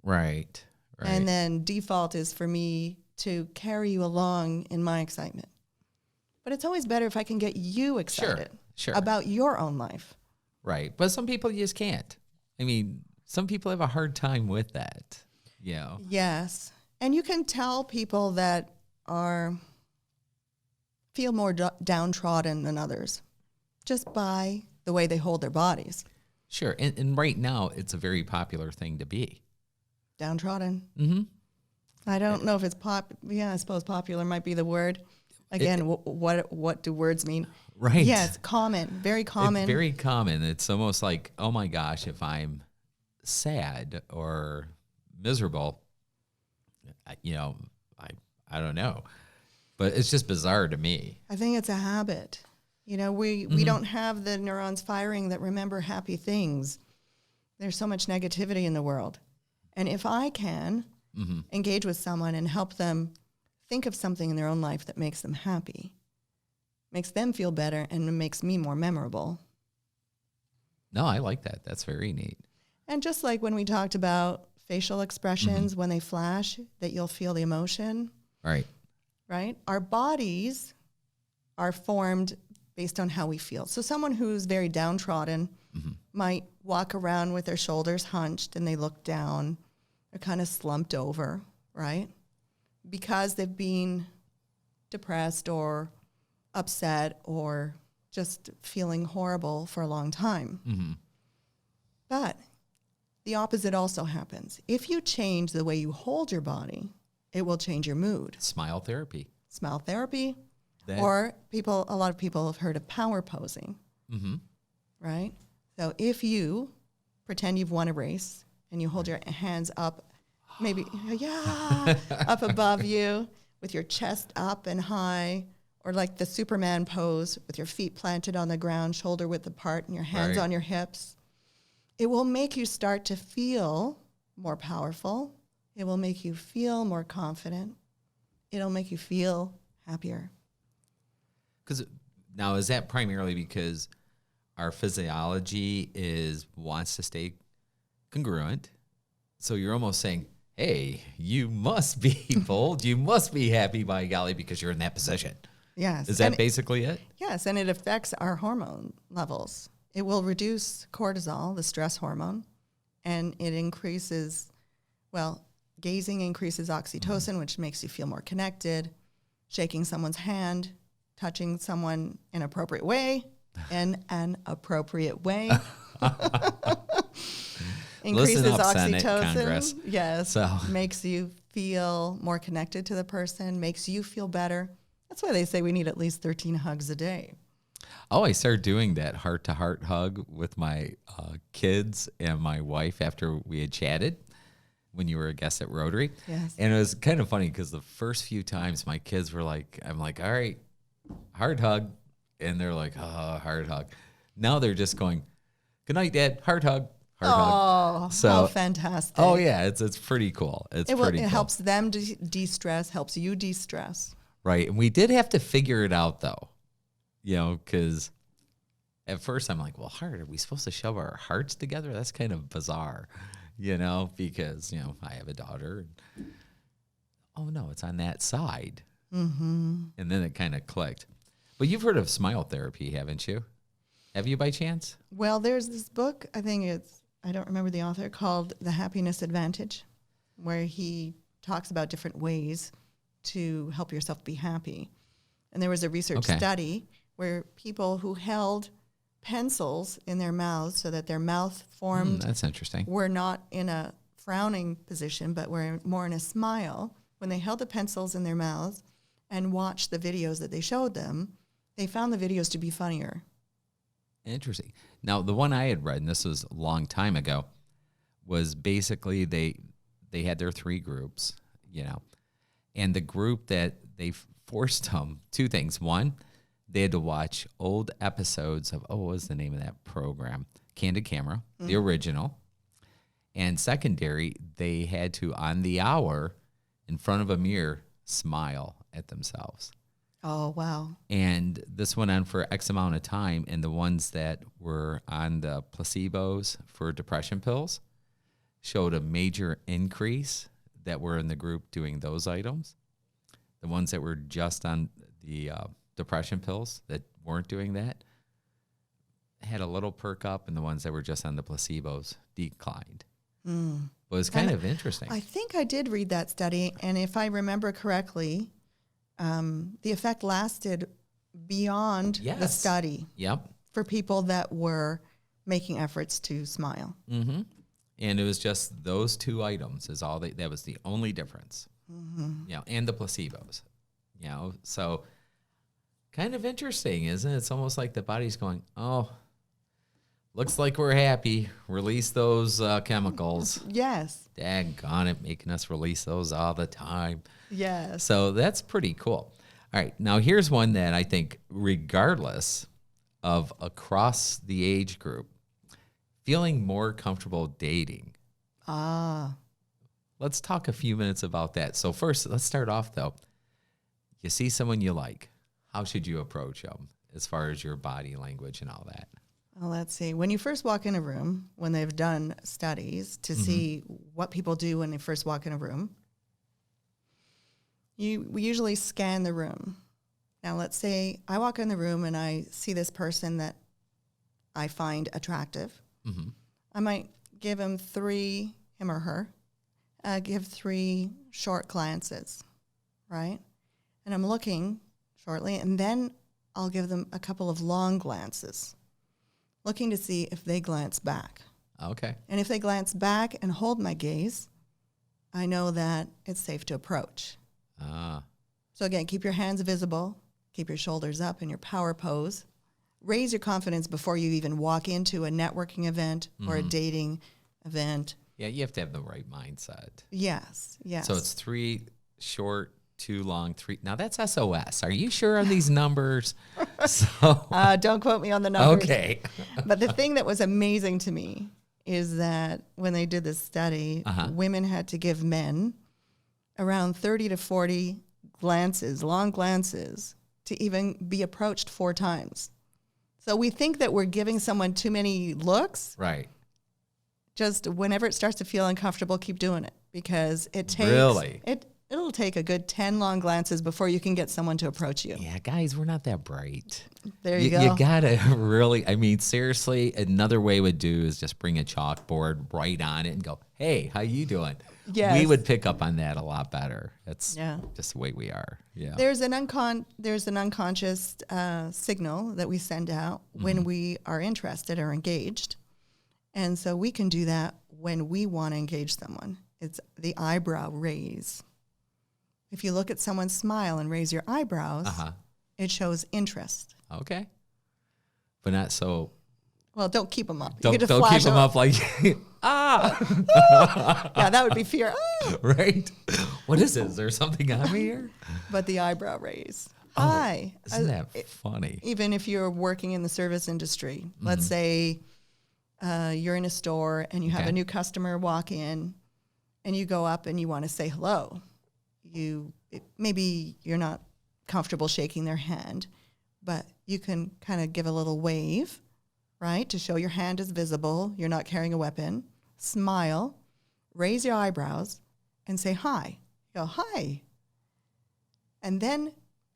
Right. And then default is for me to carry you along in my excitement. But it's always better if I can get you excited about your own life. Right. But some people just can't. I mean, some people have a hard time with that. Yes. And you can tell people that feel more downtrodden than others just by the way they hold their bodies. Sure. And right now, it's a very popular thing to be. Downtrodden. Mm-hmm. I don't know if it's I suppose popular might be the word. Again, what do words mean? Right. Yes, common, very common. It's very common. It's almost like, oh my gosh, if I'm sad or miserable, I don't know. But it's just bizarre to me. I think it's a habit. We don't have the neurons firing that remember happy things. There's so much negativity in the world. And if I can engage with someone and help them think of something in their own life that makes them happy, makes them feel better, and makes me more memorable. No, I like that. That's very neat. And just like when we talked about facial expressions, when they flash, that you'll feel the emotion. Right. Right? Our bodies are formed based on how we feel. So someone who's very downtrodden might walk around with their shoulders hunched and they look down. They're kind of slumped over, right? Because they've been depressed or upset or just feeling horrible for a long time. But the opposite also happens. If you change the way you hold your body, it will change your mood. Smile therapy. Smile therapy. Or a lot of people have heard of power posing, right? So if you pretend you've won a race and you hold your hands up, maybe, up above you with your chest up and high, or like the Superman pose with your feet planted on the ground, shoulder width apart, and your hands on your hips, it will make you start to feel more powerful. It will make you feel more confident. It'll make you feel happier. Because now, is that primarily because our physiology wants to stay congruent? So you're almost saying, hey, you must be bold. You must be happy, by golly, because you're in that position. Yes. Is that basically it? Yes, and it affects our hormone levels. It will reduce cortisol, the stress hormone, and it increases, gazing increases oxytocin, which makes you feel more connected. Shaking someone's hand, touching someone in an appropriate way, increases oxytocin. Yes, makes you feel more connected to the person, makes you feel better. That's why they say we need at least 13 hugs a day. Oh, I started doing that heart-to-heart hug with my kids and my wife after we had chatted when you were a guest at Rotary. Yes. And it was kind of funny because the first few times my kids were like, I'm like, all right, heart hug. And they're like, oh, heart hug. Now they're just going, good night, Dad, heart hug. Oh, how fantastic. Oh, yeah, it's pretty cool. It helps them de-stress, helps you de-stress. Right. And we did have to figure it out, though, because at first I'm like, well, heart, are we supposed to shove our hearts together? That's kind of bizarre, because, I have a daughter. And, oh, no, it's on that side. And then it kind of clicked. But you've heard of smile therapy, haven't you? Have you by chance? Well, there's this book, I don't remember the author, called The Happiness Advantage, where he talks about different ways to help yourself be happy. And there was a research study where people who held pencils in their mouths so that their mouth formed that's interesting. Were not in a frowning position, but were more in a smile. When they held the pencils in their mouths and watched the videos that they showed them, they found the videos to be funnier. Interesting. Now, the one I had read, and this was a long time ago, was basically they they had their 3 groups, and the group that they forced them 2 things. One, they had to watch old episodes of, what was the name of that program? Candid Camera, the original. And secondary, they had to, on the hour, in front of a mirror, smile at themselves. Oh, wow. And this went on for X amount of time, and the ones that were on the placebos for depression pills showed a major increase that were in the group doing those items. The ones that were just on the depression pills that weren't doing that had a little perk up, and the ones that were just on the placebos declined. But it was kind of interesting. I think I did read that study, and if I remember correctly, the effect lasted beyond the study. Yep. For people that were making efforts to smile. Mm-hmm. And it was just those 2 items is all that was the only difference. Mm-hmm. And the placebos. So kind of interesting, isn't it? It's almost like the body's going, oh, looks like we're happy. Release those chemicals. Yes. Daggone it, making us release those all the time. Yes. So that's pretty cool. All right, now here's one that I think, regardless of across the age group, feeling more comfortable dating. Let's talk a few minutes about that. So first, let's start off, though. You see someone you like. How should you approach them as far as your body language and all that? Well, let's see. When you first walk in a room, when they've done studies to see what people do when they first walk in a room, we usually scan the room. Now, let's say I walk in the room and I see this person that I find attractive. Mm-hmm. I might give him or her, give 3 short glances, right? And I'm looking shortly, and then I'll give them a couple of long glances, looking to see if they glance back. Okay. And if they glance back and hold my gaze, I know that it's safe to approach. So again, keep your hands visible, keep your shoulders up in your power pose. Raise your confidence before you even walk into a networking event or a dating event. Yeah, you have to have the right mindset. Yes, yes. So it's 3 short, 2 long, 3. Now that's SOS. Are you sure on these numbers? Don't quote me on the numbers. Okay. But the thing that was amazing to me is that when they did this study, women had to give men around 30 to 40 glances, long glances, to even be approached 4 times. So we think that we're giving someone too many looks. Right. Just whenever it starts to feel uncomfortable, keep doing it, because it takes it'll take a good 10 long glances before you can get someone to approach you. Yeah, guys, we're not that bright. There you go. You gotta really, seriously, another way would do is just bring a chalkboard, write on it, and go, hey, how you doing? Yes. We would pick up on that a lot better. That's just the way we are. Yeah. There's an unconscious signal that we send out when we are interested or engaged. And so we can do that when we want to engage someone. It's the eyebrow raise. If you look at someone smile and raise your eyebrows, it shows interest. Okay. But not so. Well, don't keep them up. Don't keep them up like, Yeah, that would be fear. Right? What is it? Is there something on me here? But the eyebrow raise. Isn't that funny? Even if you're working in the service industry, let's say you're in a store and you have a new customer walk in and you go up and you want to say hello. Maybe you're not comfortable shaking their hand, but you can kind of give a little wave, right, to show your hand is visible, you're not carrying a weapon. Smile, raise your eyebrows, and say hi. Go, hi. And then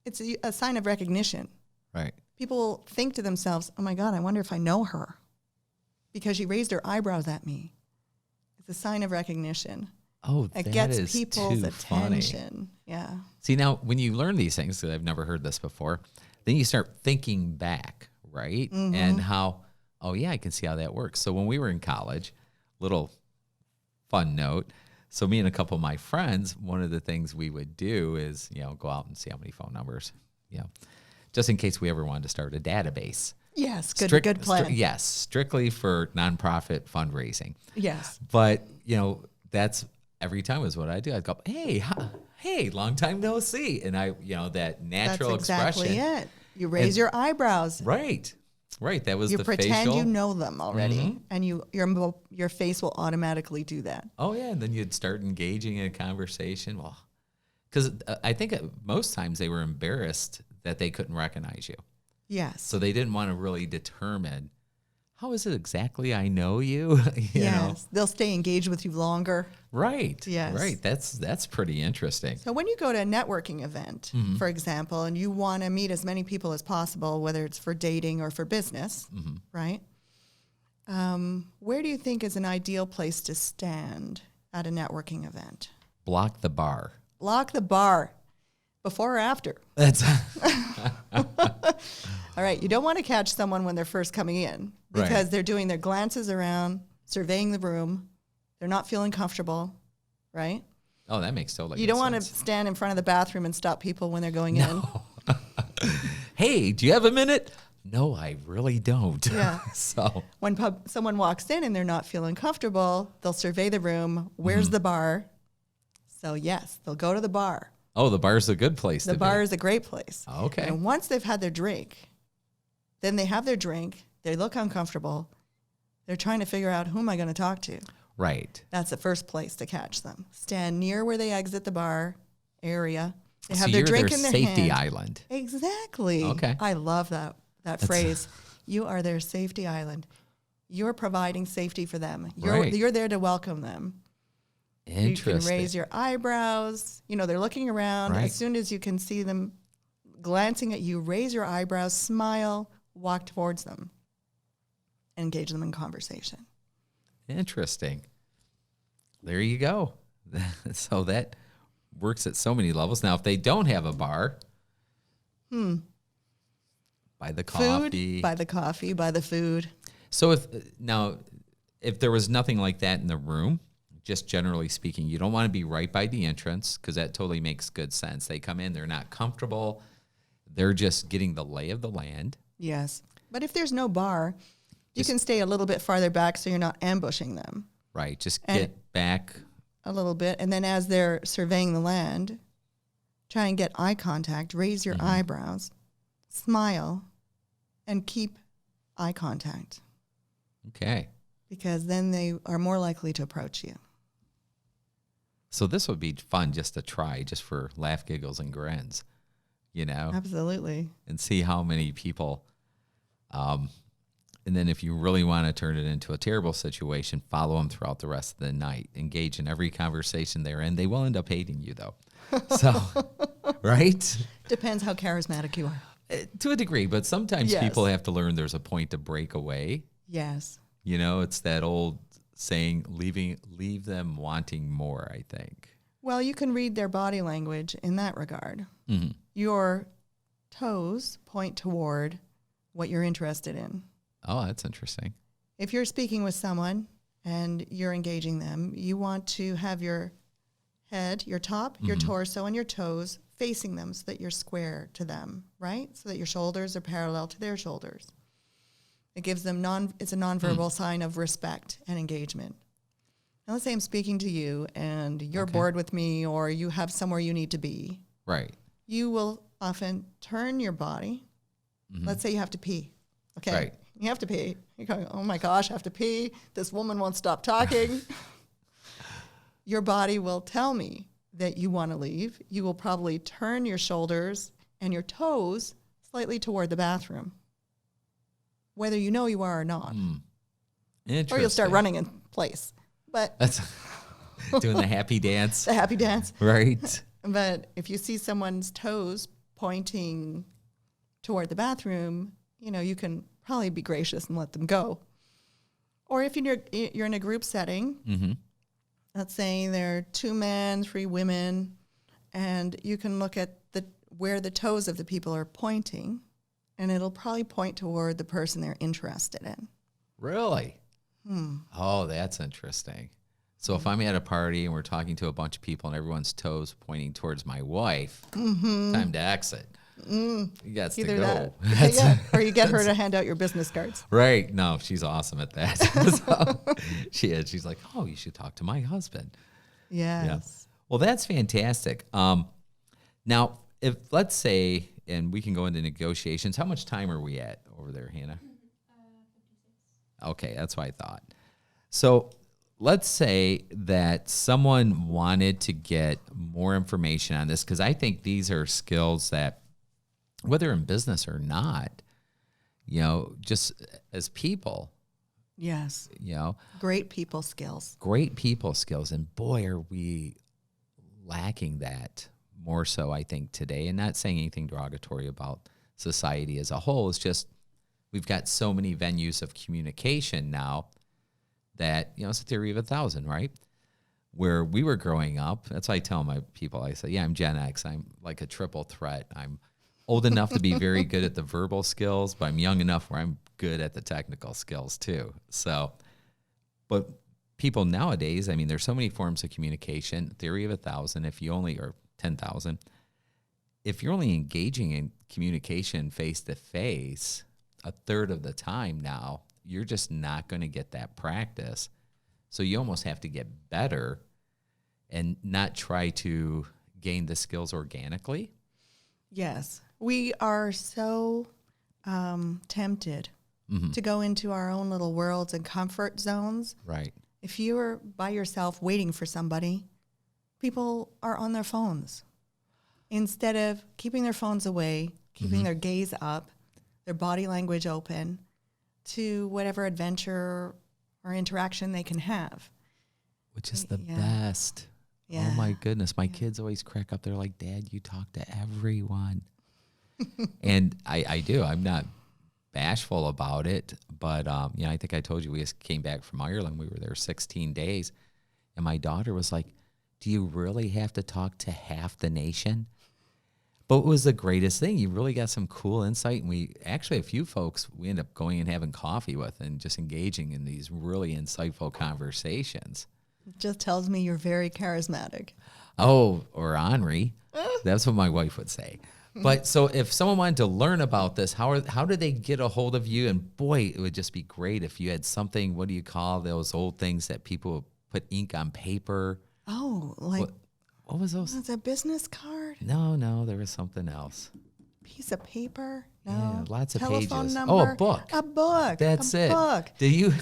it's a sign of recognition. Right. People think to themselves, oh my God, I wonder if I know her because she raised her eyebrows at me. It's a sign of recognition. Oh, it that gets is people's too attention. Funny. Yeah. See, now when you learn these things, because I've never heard this before, then you start thinking back, right? And how, oh yeah, I can see how that works. So when we were in college, little fun note. So me and a couple of my friends, one of the things we would do is, go out and see how many phone numbers, just in case we ever wanted to start a database. Yes, good plan. Yes, strictly for nonprofit fundraising. Yes. But, that's every time is what I do. I'd go, hey, long time no see. And I, that natural That's exactly expression. it. You raise your eyebrows. Right. That was You the pretend facial. you know them already, and your face will automatically do that. Oh, yeah. And then you'd start engaging in a conversation. Well, because I think most times they were embarrassed that they couldn't recognize you. Yes. So they didn't want to really determine, how is it exactly I know you? you know? They'll stay engaged with you longer. Right. Yes. Right. That's pretty interesting. So when you go to a networking event, for example, and you want to meet as many people as possible, whether it's for dating or for business, right? Where do you think is an ideal place to stand at a networking event? Block the bar. Block the bar. Before or after? That's All right. You don't want to catch someone when they're first coming in because Right. they're doing their glances around, surveying the room. They're not feeling comfortable, right? Oh, that makes totally You good don't want to sense. stand in front of the bathroom and stop people when they're going in. Hey, do you have a minute? No, I really don't. Yeah. So, When someone walks in and they're not feeling comfortable, they'll survey the room. Where's the bar? So, yes, they'll go to the bar. oh, the bar's a good place The to bar be. is a great place. Okay. And once they've had their drink, then they have their drink. They look uncomfortable. They're trying to figure out, who am I going to talk to? Right. That's the first place to catch them. Stand near where they exit the bar area. They So have their you're drink their in their safety hand. island. Exactly. Okay. I love that phrase. You are their safety island. You're providing safety for them. Right. You're there to welcome them. Interesting. You can raise your eyebrows. They're looking around. Right. As soon as you can see them glancing at you, raise your eyebrows, smile, walk towards them, engage them in conversation. Interesting. There you go. So that works at so many levels. Now, if they don't have a bar, buy the coffee. Food, buy the coffee, buy the food. So if there was nothing like that in the room, just generally speaking, you don't want to be right by the entrance because that totally makes good sense. They come in, they're not comfortable. They're just getting the lay of the land. Yes. But if there's no bar, you can stay a little bit farther back so you're not ambushing them Right. Just And- get back. a little bit. And then as they're surveying the land, try and get eye contact, raise your eyebrows, smile, and keep eye contact Okay. because then they are more likely to approach you. So this would be fun just to try, just for laugh, giggles, and grins, Absolutely. and see how many people. And then if you really want to turn it into a terrible situation, follow them throughout the rest of the night. Engage in every conversation they're in. They will end up hating you, though. So, right? Depends how charismatic you are. To a degree, but sometimes Yes. people have to learn there's a point to break away. Yes. It's that old saying, leave them wanting more, I think. Well, you can read their body language in that regard. Mm-hmm. Your toes point toward what you're interested in. Oh, that's interesting. If you're speaking with someone and you're engaging them, you want to have your head, your top, your torso, and your toes facing them so that you're square to them, right? So that your shoulders are parallel to their shoulders. It gives them it's a nonverbal sign of respect and engagement. Now, let's say I'm speaking to you and you're Okay. bored with me or you have somewhere you need to be. Right. You will often turn your body. Let's say you have to pee. Okay. Right. You have to pee. You're going, oh my gosh, I have to pee. This woman won't stop talking. Your body will tell me that you want to leave. You will probably turn your shoulders and your toes slightly toward the bathroom, whether you know you are or not. Interesting. Or you'll start running in place. But That's doing the happy dance. the happy dance. Right. But if you see someone's toes pointing toward the bathroom, you can probably be gracious and let them go. Or if you're in a group setting, let's say there are 2 men, 3 women, and you can look at where the toes of the people are pointing, and it'll probably point toward the person they're interested in. Really? Oh, that's interesting. So if I'm at a party and we're talking to a bunch of people and everyone's toes pointing towards my wife, time to exit. You got to Either go. that, yeah, or you get her to hand out your business cards. Right. No, she's awesome at that. So she is. She's like, oh, you should talk to my husband. Yes. Well, that's fantastic. Now, if let's say, and we can go into negotiations, how much time are we at over there, Hannah? 56. Okay, that's what I thought. So let's say that someone wanted to get more information on this, because I think these are skills that, whether in business or not, just as people, Yes. Great people skills. Great people skills. And boy, are we lacking that more so, I think, today. And not saying anything derogatory about society as a whole. It's just we've got so many venues of communication now that, it's a theory of 1,000, right? Where we were growing up, that's why I tell my people, I say, I'm Gen X. I'm like a triple threat. I'm old enough to be very good at the verbal skills, but I'm young enough where I'm good at the technical skills too. So, but people nowadays, there's so many forms of communication, theory of 1,000, or 10,000, if you're only engaging in communication face to face a third of the time now, you're just not going to get that practice. So you almost have to get better and not try to gain the skills organically. Yes. We are so tempted to go into our own little worlds and comfort zones. Right. If you're by yourself waiting for somebody, people are on their phones. Instead of keeping their phones away, keeping their gaze up, their body language open to whatever adventure or interaction they can have. Which is the best. Yeah. Oh, my goodness. My kids always crack up. They're like, Dad, you talk to everyone. And I do. I'm not bashful about it. But, I think I told you we just came back from Ireland. We were there 16 days. And my daughter was like, do you really have to talk to half the nation? But it was the greatest thing. You really got some cool insight. And we actually, a few folks, we end up going and having coffee with and just engaging in these really insightful conversations. It just tells me you're very charismatic. Oh, or ornery. That's what my wife would say. But so if someone wanted to learn about this, how do they get a hold of you? And boy, it would just be great if you had something, what do you call those old things that people put ink on paper? Oh, like... What was those? It's a business card? No, there was something else. Piece of paper? No. Yeah, lots of Telephone pages. number? Oh, a book. A book. That's a it. Book. Do you?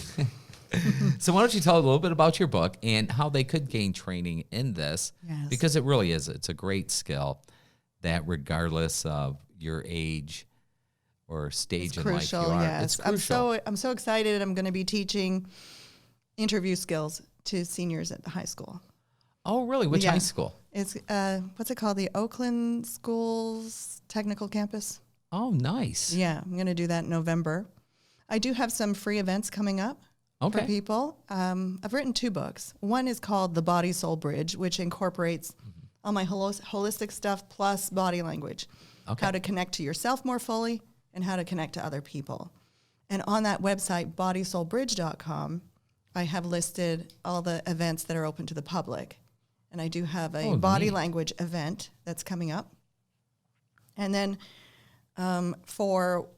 So why don't you tell a little bit about your book and how they could gain training in this? Yes. Because it really is. It's a great skill that regardless of your age or stage in life you are, yes. it's crucial. I'm so excited. I'm going to be teaching interview skills to seniors at the high school. Oh, really? Which high school? It's, what's it called? The Oakland Schools Technical Campus. Oh, nice. Yeah, I'm going to do that in November. I do have some free events coming up for people. I've written 2 books. One is called The Body Soul Bridge, which incorporates all my holistic stuff plus body language. How to connect to yourself more fully and how to connect to other people. And on that website, bodysoulbridge.com, I have listed all the events that are open to the public. And I do have a body language event that's coming up. And then for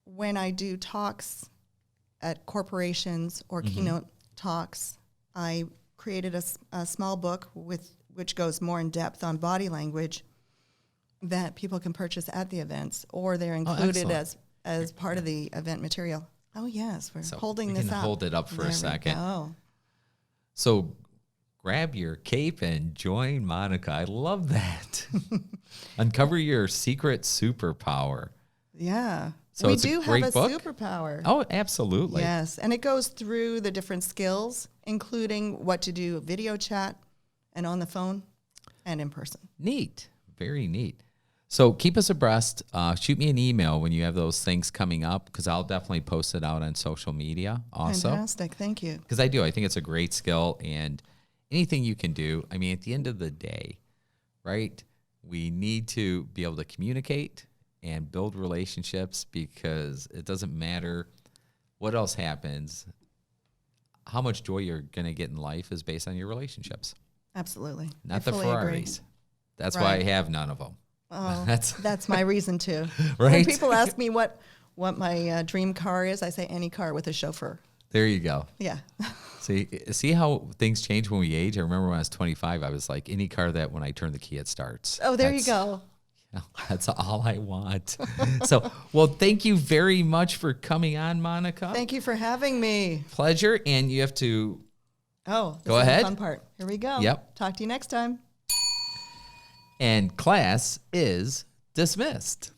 when I do talks at corporations or keynote talks, I created a small book which goes more in depth on body language that people can purchase at the events, or they're included as part of the event material. Oh, yes, we're holding this up. We can hold it up for a second. Oh. So grab your cape and join Monica. I love that. Uncover your secret superpower. Yeah. So we it's do a great have a book? superpower. Oh, absolutely. Yes. And it goes through the different skills, including what to do video chat and on the phone and in person. Neat. Very neat. So keep us abreast. Shoot me an email when you have those things coming up, because I'll definitely post it out on social media also. Fantastic. Thank you. Because I think it's a great skill, and anything you can do. I mean, at the end of the day, right, we need to be able to communicate and build relationships, because it doesn't matter what else happens. How much joy you're going to get in life is based on your relationships. Absolutely. Not the Ferraris. Agree. That's why I have none of them. Oh, that's my reason too. Right? When people ask me what my dream car is, I say any car with a chauffeur. There you go. Yeah. See how things change when we age? I remember when I was 25, I was like, any car that when I turn the key, it starts. Oh, there you go. That's all I want. So, well, thank you very much for coming on, Monica. Thank you for having me. Pleasure. And you have to go ahead. Is the fun part. Here we go. Yep. Talk to you next time. And class is dismissed.